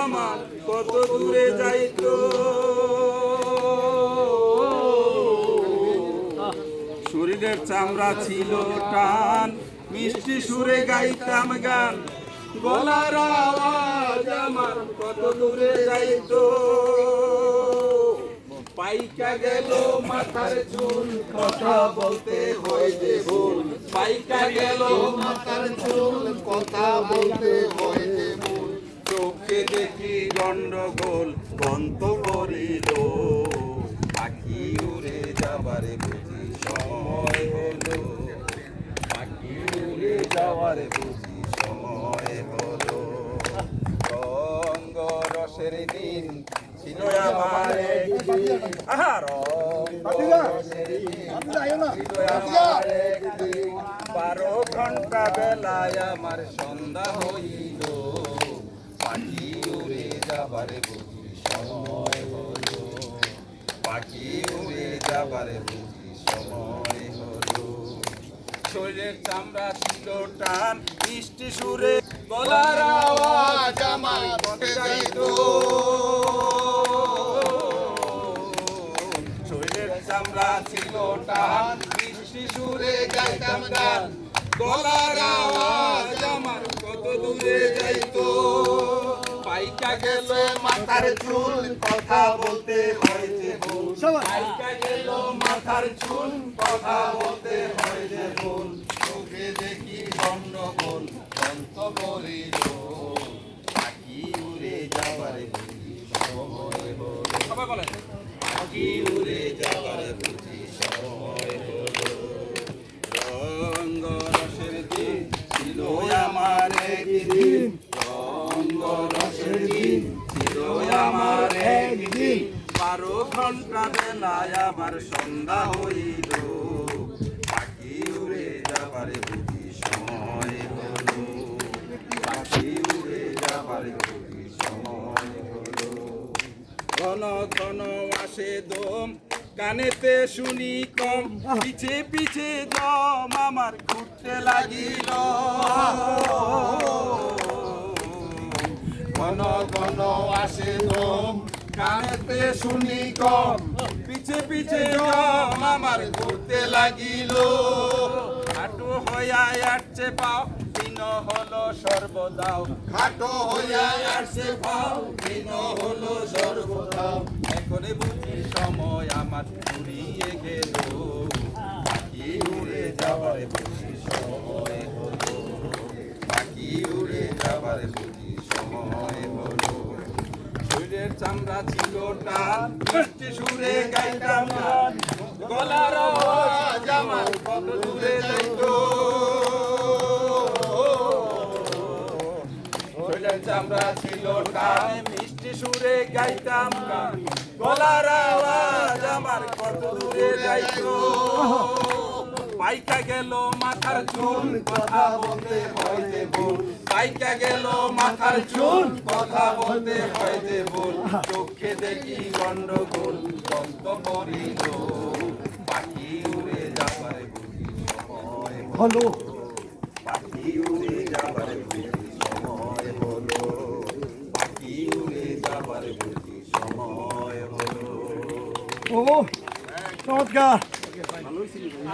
আমার কত দূরে যাইতো। শরীরের চামড়া ছিল টান, মিষ্টি সুরে গাইতাম গান, গলার আওয়াজ আমার কত দূরে যাইতো। পাইকা গেল মাথার চুল, কথা বলতে হয় যে ভুল। পাইকা গেল মাথার চুল, কথা বলতে হয় যে ভুল। চোখে দেখি গন্ডগোল, বন্ধ করিল। পাখি উড়ে যাবার বুঝি সময় হলো। পাখি উড়ে যাবার বুঝি সময় হলো। রঙ্গ রসের দিন ছিল আমার একদিন, রঙ্গ রসের দিন ছিল আমার একদিন। 12 ঘন্টা বেলায় আমার সন্ধ্যা হইল। পাখি উড়ে যাবার বুঝি সময় হলো। পাখি উড়ে যাবার বুঝি সময় হলো। শরীরের চামড়া ছিল টান, মিষ্টি সুরে গলার আওয়াজ আমার কত যাইতো। শরীরের চামড়া ছিল টান, মিষ্টি সুরে গাইতাম গান, গলার আওয়াজ আমার কত দূরে যাইতো। পাইকা গেল মাথার চুল, কথা বলতে হয় যে ভুল। পাইকা গেল মাথার চুল, কথা বলতে হয় যে ভুল। চোখে দেখি গন্ডগোল, বন্ধ করিল। পাখি উড়ে যাবার বুঝি সময় হলো। সবাই বলেন, পাখি উড়ে যাবার বুঝি সময় হলো। রঙ্গ রসের দিন ছিল আমার একদিন, রঙ্গ রসের দিন ছিল আমার একদিন। 12 ঘন্টা বেলায় আমার সন্ধ্যা হইল। পাখি উড়ে যাবার বুঝি সময় হলো। পাখি উড়ে যাবার বুঝি সময় হলো। ঘন ঘন আসে দম, কানেতে শুনি কম, পিছে পিছে দম আমার ঘুরতে লাগিল। ঘন ঘন আসে দম, কানেতে শুনি কম, পিছে পিছে দম আমার ঘুরতে লাগিল। হাঁটু হইয়া আসছে পাও, দিন হলো সর্বদাও। খাটো হইয়া আসছে পাও, দিন হলো সর্বদাও। এখন বুঝি সময় আমার ফুরিয়ে গেল। পাখি উড়ে যাবার বুঝি সময় হলো। পাখি উড়ে যাবার বুঝি সময় হলো। শরীরের চামড়া ছিল টান, মিষ্টি সুরে গাইতাম গান, গলার আওয়াজ আমার কত দূরে যাইতো। শরীরের চামড়া ছিল টান, মিষ্টি সুরে গাইতাম গান, গলার আওয়াজ আমার কত দূরে যাইতো। পাইকা গেল মাথার চুল, কথা বলতে হয় যে ভুল। পাইকা গেল মাথার চুল, কথা বলতে হয় যে ভুল। চোখে দেখি গন্ডগোল, বন্ধ করিল। পাখি উড়ে যাবার বুঝি সময় হলো। পাখি উড়ে যাবার বুঝি সময় হলো। পাখি উড়ে যাবার বুঝি সময় হলো। ও চমৎকার।